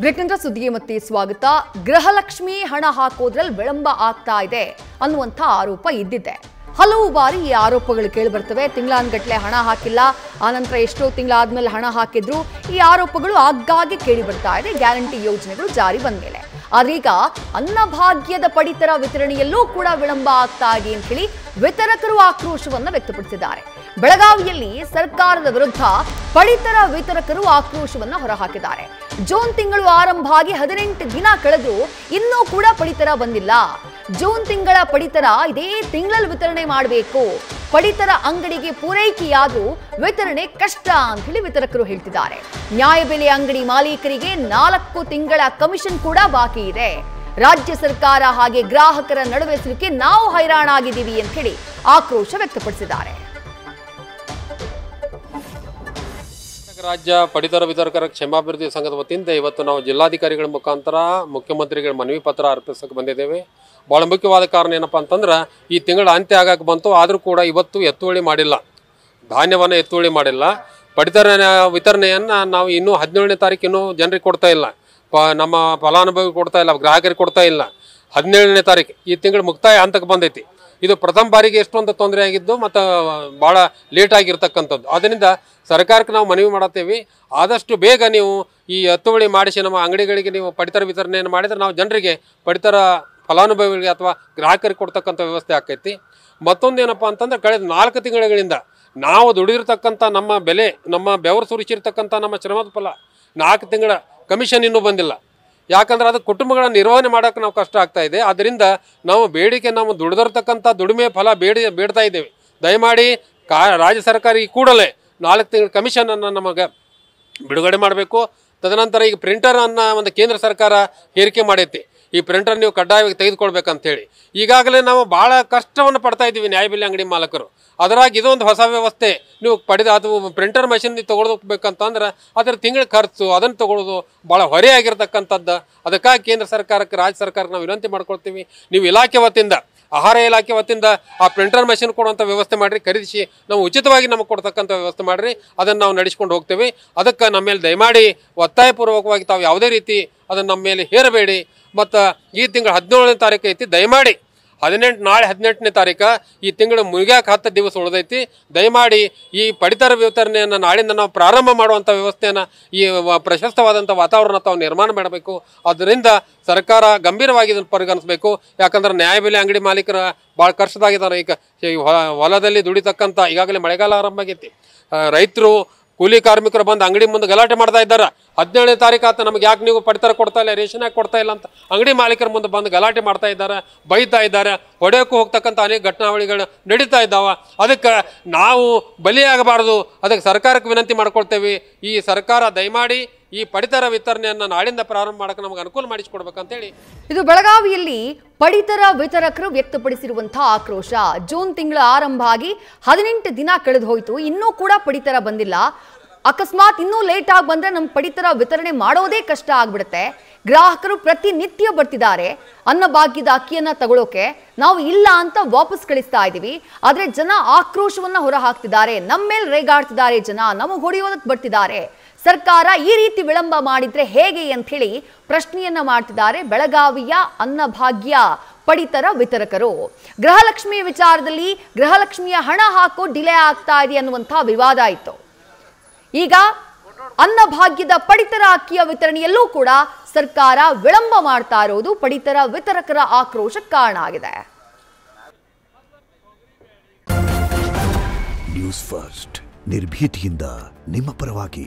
Break ನಂತರ ಸುದ್ದಿಗೆ ಮತ್ತೆ ಸ್ವಾಗತ. ಗೃಹಲಕ್ಷ್ಮಿ ಹಣ ಹಾಕೋದ್ರಲ್ಲಿ ವಿಳಂಬ ಆಗ್ತಾ ಇದೆ ಅನ್ನುವಂಥ ಆರೋಪ ಇದ್ದಿದೆ. ಹಲವು ಬಾರಿ ಈ ಆರೋಪಗಳು ಕೇಳಿಬರ್ತವೆ. ತಿಂಗಳಾನ್ಗಟ್ಲೆ ಹಣ ಹಾಕಿಲ್ಲ, ಆನಂತರ ಎಷ್ಟೋ ತಿಂಗಳಾದ್ಮೇಲೆ ಹಣ ಹಾಕಿದ್ರು. ಈ ಆರೋಪಗಳು ಆಗಾಗ್ಗೆ ಕೇಳಿ ಬರ್ತಾ ಇದೆ ಗ್ಯಾರಂಟಿ ಯೋಜನೆಗಳು ಜಾರಿ ಬಂದ ಮೇಲೆ. ಆದ್ರೆ ಈಗ ಅನ್ನಭಾಗ್ಯದ ಪಡಿತರ ವಿತರಣೆಯಲ್ಲೂ ಕೂಡ ವಿಳಂಬ ಆಗ್ತಾ ಇದೆ ಅಂತ ಹೇಳಿ ವಿತರಕರು ಆಕ್ರೋಶವನ್ನ ವ್ಯಕ್ತಪಡಿಸಿದ್ದಾರೆ. ಬೆಳಗಾವಿಯಲ್ಲಿ ಸರ್ಕಾರದ ವಿರುದ್ಧ ಪಡಿತರ ವಿತರಕರು ಆಕ್ರೋಶವನ್ನ ಹೊರಹಾಕಿದ್ದಾರೆ. ಜೂನ್ ತಿಂಗಳು ಆರಂಭ ಆಗಿ 18 ದಿನ ಕಳೆದು ಇನ್ನೂ ಕೂಡ ಪಡಿತರ ಬಂದಿಲ್ಲ. ಜೂನ್ ತಿಂಗಳ ಪಡಿತರ ಇದೇ ತಿಂಗಳಲ್ಲಿ ವಿತರಣೆ ಮಾಡಬೇಕು. ಪಡಿತರ ಅಂಗಡಿಗೆ ಪೂರೈಕೆಯಾದ್ರೂ ವಿತರಣೆ ಕಷ್ಟ ಅಂತ ಹೇಳಿ ವಿತರಕರು ಹೇಳ್ತಿದ್ದಾರೆ. ನ್ಯಾಯಬೆಲೆ ಅಂಗಡಿ ಮಾಲೀಕರಿಗೆ 4 ತಿಂಗಳ ಕಮಿಷನ್ ಕೂಡ ಬಾಕಿ ಇದೆ. ರಾಜ್ಯ ಸರ್ಕಾರ ಹಾಗೆ ಗ್ರಾಹಕರ ನಡುವೆ ಸಿಲುಕಿ ನಾವು ಹೈರಾಣಾಗಿದ್ದೀವಿ ಅಂತ ಹೇಳಿ ಆಕ್ರೋಶ ವ್ಯಕ್ತಪಡಿಸಿದ್ದಾರೆ. ರಾಜ್ಯ ಪಡಿತರ ವಿತರಕರ ಕ್ಷೇಮಾಭಿವೃದ್ಧಿ ಸಂಘದ ವತಿಯಿಂದ ಇವತ್ತು ನಾವು ಜಿಲ್ಲಾಧಿಕಾರಿಗಳ ಮುಖಾಂತರ ಮುಖ್ಯಮಂತ್ರಿಗಳ ಮನವಿ ಪತ್ರ ಅರ್ಪಿಸಕ್ಕೆ ಬಂದಿದ್ದೇವೆ. ಭಾಳ ಮುಖ್ಯವಾದ ಕಾರಣ ಏನಪ್ಪ ಅಂತಂದ್ರೆ ಈ ತಿಂಗಳ ಅಂತ್ಯ ಆಗಕ್ಕೆ ಬಂತು, ಆದರೂ ಕೂಡ ಇವತ್ತು ಎತ್ತುವಳಿ ಮಾಡಿಲ್ಲ, ಧಾನ್ಯವನ್ನು ಎತ್ತುವಳಿ ಮಾಡಿಲ್ಲ. ಪಡಿತರ ವಿತರಣೆಯನ್ನು ನಾವು ಇನ್ನೂ 17ನೇ ತಾರೀಕು ಇನ್ನೂ ಜನರಿಗೆ ಕೊಡ್ತಾ ಇಲ್ಲ, ನಮ್ಮ ಫಲಾನುಭವಿಗೆ ಕೊಡ್ತಾ ಇಲ್ಲ, ಗ್ರಾಹಕರಿಗೆ ಕೊಡ್ತಾ ಇಲ್ಲ. 17ನೇ ತಾರೀಕು ಈ ತಿಂಗಳು ಮುಕ್ತಾಯ ಹಂತಕ್ಕೆ ಬಂದೈತಿ. ಇದು ಪ್ರಥಮ ಬಾರಿಗೆ ಎಷ್ಟೊಂದು ತೊಂದರೆ ಆಗಿದ್ದು ಮತ್ತು ಭಾಳ ಲೇಟ್ ಆಗಿರ್ತಕ್ಕಂಥದ್ದು. ಅದರಿಂದ ಸರ್ಕಾರಕ್ಕೆ ನಾವು ಮನವಿ ಮಾಡತ್ತೇವೆ, ಆದಷ್ಟು ಬೇಗ ನೀವು ಈ ಎತ್ತುವಳಿ ಮಾಡಿಸಿ ನಮ್ಮ ಅಂಗಡಿಗಳಿಗೆ ನೀವು ಪಡಿತರ ವಿತರಣೆಯನ್ನು ಮಾಡಿದರೆ ನಾವು ಜನರಿಗೆ ಪಡಿತರ ಫಲಾನುಭವಿಗಳಿಗೆ ಅಥವಾ ಗ್ರಾಹಕರಿಗೆ ಕೊಡ್ತಕ್ಕಂಥ ವ್ಯವಸ್ಥೆ ಆಕೈತಿ. ಮತ್ತೊಂದೇನಪ್ಪ ಅಂತಂದ್ರೆ ಕಳೆದ 4 ತಿಂಗಳಿಂದ ನಾವು ದುಡಿದಿರ್ತಕ್ಕಂಥ ನಮ್ಮ ಬೆಲೆ, ನಮ್ಮ ಬೆವರು ಸುರಿಸಿರ್ತಕ್ಕಂಥ ನಮ್ಮ ಶ್ರಮದ ಫಲ 4 ತಿಂಗಳ ಕಮಿಷನ್ ಇನ್ನೂ ಬಂದಿಲ್ಲ. ಯಾಕಂದ್ರೆ ಅದು ಕುಟುಂಬಗಳ ನಿರ್ವಹಣೆ ಮಾಡೋಕೆ ನಾವು ಕಷ್ಟ ಆಗ್ತಾ ಇದೆ. ಆದ್ದರಿಂದ ನಾವು ಬೇಡಿಕೆ, ನಾವು ದುಡಿದಿರ್ತಕ್ಕಂಥ ದುಡಿಮೆ ಫಲ ಬೇಡ್ತಾ ಇದ್ದೇವೆ. ದಯಮಾಡಿ ರಾಜ್ಯ ಸರ್ಕಾರ ಈ ಕೂಡಲೇ 4 ತಿಂಗಳ ಕಮಿಷನನ್ನು ನಮಗೆ ಬಿಡುಗಡೆ ಮಾಡಬೇಕು. ತದನಂತರ ಈಗ ಪ್ರಿಂಟರನ್ನು ಒಂದು ಕೇಂದ್ರ ಸರ್ಕಾರ ಹೇರಿಕೆ ಮಾಡೈತಿ, ಈ ಪ್ರಿಂಟರ್ ನೀವು ಕಡ್ಡಾಯವಾಗಿ ತೆಗೆದುಕೊಳ್ಬೇಕಂತೇಳಿ. ಈಗಾಗಲೇ ನಾವು ಭಾಳ ಕಷ್ಟವನ್ನು ಪಡ್ತಾ ಇದ್ದೀವಿ ನ್ಯಾಯಬೆಲೆ ಅಂಗಡಿ ಮಾಲಕರು. ಅದರಾಗಿ ಇದೊಂದು ಹೊಸ ವ್ಯವಸ್ಥೆ, ನೀವು ಅದು ಪ್ರಿಂಟರ್ ಮಷಿನ್ ತೊಗೊಳ್ಬೇಕಂತಂದ್ರೆ ಅದರ ತಿಂಗಳ ಖರ್ಚು, ಅದನ್ನು ತೊಗೊಳ್ಳೋದು ಭಾಳ ಹೊರೆ ಆಗಿರ್ತಕ್ಕಂಥದ್ದು. ಅದಕ್ಕಾಗಿ ಕೇಂದ್ರ ಸರ್ಕಾರಕ್ಕೆ, ರಾಜ್ಯ ಸರ್ಕಾರಕ್ಕೆ ನಾವು ವಿನಂತಿ ಮಾಡ್ಕೊಳ್ತೀವಿ, ನೀವು ಇಲಾಖೆ ವತಿಯಿಂದ, ಆಹಾರ ಇಲಾಖೆ ವತಿಯಿಂದ ಆ ಪ್ರಿಂಟರ್ ಮಷಿನ್ ಕೊಡುವಂಥ ವ್ಯವಸ್ಥೆ ಮಾಡಿರಿ, ಖರೀದಿಸಿ ನಾವು ಉಚಿತವಾಗಿ ನಮಗೆ ಕೊಡ್ತಕ್ಕಂಥ ವ್ಯವಸ್ಥೆ ಮಾಡಿರಿ. ಅದನ್ನು ನಾವು ನಡೆಸ್ಕೊಂಡು ಹೋಗ್ತೇವೆ. ಅದಕ್ಕೆ ನಮ್ಮ ಮೇಲೆ ದಯಮಾಡಿ ಒತ್ತಾಯಪೂರ್ವಕವಾಗಿ ತಾವು ಯಾವುದೇ ರೀತಿ ಅದನ್ನು ನಮ್ಮ ಮೇಲೆ ಹೇರಬೇಡಿ. ಮತ್ತು ಈ ತಿಂಗಳು 17ನೇ ತಾರೀಕು ಐತಿ, ದಯಮಾಡಿ ನಾಳೆ 18ನೇ ತಾರೀಕು ಈ ತಿಂಗಳು ಮುಗಿಯಾಕೆ 10 ದಿವಸ ಉಳಿದೈತಿ. ದಯಮಾಡಿ ಈ ಪಡಿತರ ವಿತರಣೆಯನ್ನು ನಾಳಿಂದ ನಾವು ಪ್ರಾರಂಭ ಮಾಡುವಂಥ ವ್ಯವಸ್ಥೆಯನ್ನು, ಈ ಪ್ರಶಸ್ತವಾದಂಥ ವಾತಾವರಣ ತಾವು ನಿರ್ಮಾಣ ಮಾಡಬೇಕು. ಅದರಿಂದ ಸರ್ಕಾರ ಗಂಭೀರವಾಗಿ ಇದನ್ನು ಪರಿಗಣಿಸಬೇಕು. ಯಾಕಂದ್ರೆ ನ್ಯಾಯಬೆಲೆ ಅಂಗಡಿ ಮಾಲೀಕರ ಭಾಳ ಕಷ್ಟದಾಗಿದ್ದಾರೆ. ಈಗ ಹೊಲದಲ್ಲಿ ದುಡಿತಕ್ಕಂಥ, ಈಗಾಗಲೇ ಮಳೆಗಾಲ ಆರಂಭ ಆಗೈತಿ, ರೈತರು ಕೂಲಿ ಕಾರ್ಮಿಕರು ಬಂದು ಅಂಗಡಿ ಮುಂದೆ ಗಲಾಟೆ ಮಾಡ್ತಾ ಇದ್ದಾರೆ. 17ನೇ ತಾರೀಕು ಆತ ನಮ್ಗೆ ಯಾಕೆ ನೀವು ಪಡಿತರ ಕೊಡ್ತಾ ಇಲ್ಲ, ರೇಷನ್ ಯಾಕೆ ಕೊಡ್ತಾ ಇಲ್ಲ ಅಂತ ಅಂಗಡಿ ಮಾಲೀಕರ ಮುಂದೆ ಬಂದು ಗಲಾಟೆ ಮಾಡ್ತಾ ಇದ್ದಾರೆ, ಬೈತಾ ಇದ್ದಾರೆ, ಹೊಡೆಯೋಕ್ಕೂ ಹೋಗ್ತಕ್ಕಂಥ ಅನೇಕ ಘಟನಾವಳಿಗಳು ನಡೀತಾ ಇದ್ದಾವೆ. ಅದಕ್ಕೆ ನಾವು ಬಲಿಯಾಗಬಾರ್ದು. ಅದಕ್ಕೆ ಸರ್ಕಾರಕ್ಕೆ ವಿನಂತಿ ಮಾಡ್ಕೊಳ್ತೇವೆ, ಈ ಸರ್ಕಾರ ದಯಮಾಡಿ ಈ ಪಡಿತರ ವಿತರಣೆಯನ್ನು ನಾಳಿಂದ ಪ್ರಾರಂಭ ಮಾಡೋಕೆ ನಮಗೆ ಅನುಕೂಲ ಮಾಡಿಸಿಕೊಡ್ಬೇಕಂತೇಳಿ. ಇದು ಬೆಳಗಾವಿಯಲ್ಲಿ ಪಡಿತರ ವಿತರಕರು ವ್ಯಕ್ತಪಡಿಸಿರುವಂತಹ ಆಕ್ರೋಶ. ಜೂನ್ ತಿಂಗಳ ಆರಂಭ ಆಗಿ 18 ದಿನ ಕಳೆದು ಹೋಯಿತು, ಇನ್ನೂ ಕೂಡ ಪಡಿತರ ಬಂದಿಲ್ಲ. ಅಕಸ್ಮಾತ್ ಇನ್ನೂ ಲೇಟ್ ಆಗಿ ಬಂದ್ರೆ ನಮ್ಮ ಪಡಿತರ ವಿತರಣೆ ಮಾಡೋದೇ ಕಷ್ಟ ಆಗ್ಬಿಡುತ್ತೆ. ಗ್ರಾಹಕರು ಪ್ರತಿನಿತ್ಯ ಬರ್ತಿದ್ದಾರೆ ಅನ್ನಭಾಗ್ಯದ ಅಕ್ಕಿಯನ್ನ ತಗೊಳ್ಳೋಕೆ. ನಾವು ಇಲ್ಲ ಅಂತ ವಾಪಸ್ ಕಳಿಸ್ತಾ ಇದ್ದೀವಿ, ಆದ್ರೆ ಜನ ಆಕ್ರೋಶವನ್ನ ಹೊರ ಹಾಕ್ತಿದ್ದಾರೆ. ನಮ್ಮ ಮೇಲೆ ರೇಗಾಡ್ತಿದ್ದಾರೆ ಜನ, ನಮಗೆ ಹೊಡೆಯೋದಕ್ಕೆ ಬರ್ತಿದ್ದಾರೆ. ಸರ್ಕಾರ ಈ ರೀತಿ ವಿಳಂಬ ಮಾಡಿದ್ರೆ ಹೇಗೆ ಅಂತ ಹೇಳಿ ಪ್ರಶ್ನೆಯನ್ನ ಮಾಡ್ತಿದ್ದಾರೆ ಬೆಳಗಾವಿಯ ಅನ್ನಭಾಗ್ಯ ಪಡಿತರ ವಿತರಕರು. ಗೃಹಲಕ್ಷ್ಮಿ ವಿಚಾರದಲ್ಲಿ ಗೃಹಲಕ್ಷ್ಮಿಯ ಹಣ ಹಾಕೋ ಡಿಲೇ ಆಗ್ತಾ ಇದೆ ಅನ್ನುವಂಥ ವಿವಾದ ಇತ್ತು. ಈಗ ಅನ್ನಭಾಗ್ಯದ ಪಡಿತರ ಅಕ್ಕಿಯ ವಿತರಣೆಯಲ್ಲೂ ಕೂಡ ಸರ್ಕಾರ ವಿಳಂಬ ಮಾಡ್ತಾ ಇರೋದು ಪಡಿತರ ವಿತರಕರ ಆಕ್ರೋಶಕ್ಕೆ ಕಾರಣ ಆಗಿದೆ. ನ್ಯೂಸ್ ಫಸ್ಟ್, ನಿರ್ಭೀತಿಯಿಂದ ನಿಮ್ಮ ಪರವಾಗಿ.